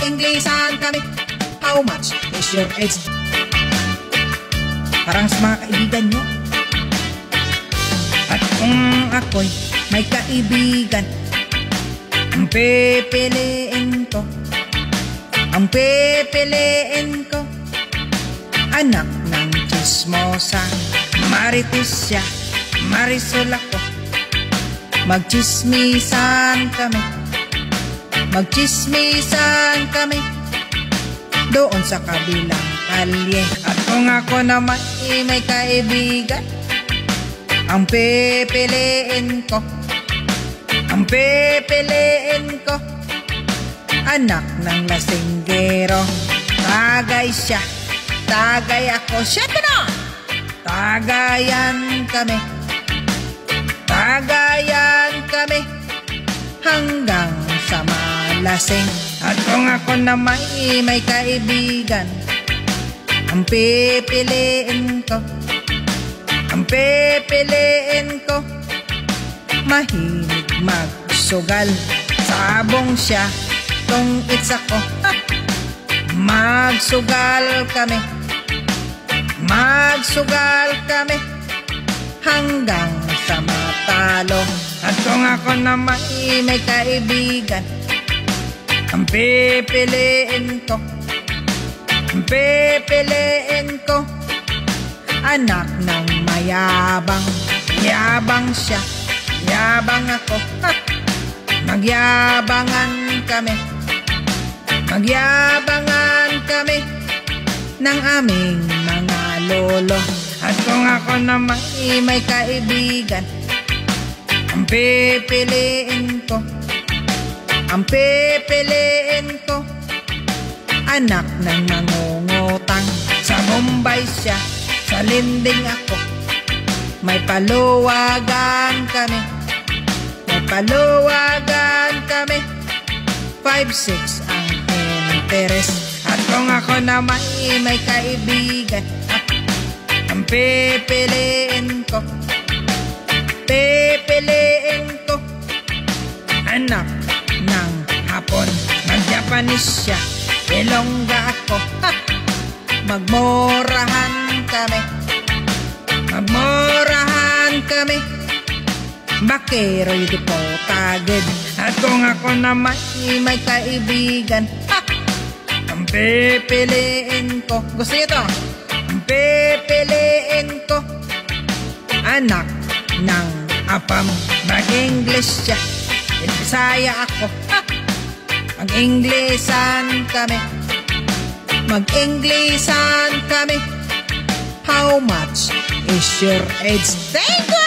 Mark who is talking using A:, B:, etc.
A: Inglesan kami. How much is your age? Parang sa mga kaibigan nyo. At kung ako'y may kaibigan, ang pipiliin ko, anak ng chismosa. Marites siya, Marisol ako. Magchismisan kami doon sa kabilang kalye. At kung ako naman may kaibigan, ang pipiliin ko, anak ng lasinggero. Tagay siya, tagay ako. Siyempre na! Tagayan kami hanggang sa malasing. At kung ako naman may kaibigan, ang pipiliin ko, mahilig magsugal. Sabong siya, tungits ako. Magsugal kami hanggang sa matalo. At kung ako naman may kaibigan, ang pipiliin ko, anak ng mayabang. Yabang siya, yabang ako. Magyabangan kami ng aming mga lolo. At kung ako naman may kaibigan, ang pipiliin ko, anak ng mangungutang. Sa Mumbai siya, sa Linding ako. May paluwagan kami, 5-6 ang interest. At kung ako naman may kaibigan, ang pipiliin ko, anak ng Hapon. Mag-Japanese siya, Ilongga ako. Magmorahan kami, bakero yung po tagid. At kung ako naman may kaibigan, ang pipiliin ko, gusto nyo to? Ang pipiliin ko, anak ng Apam. Mag-English siya, Bisaya ako. Mag-Inglesan kami. How much is your age? Thank you!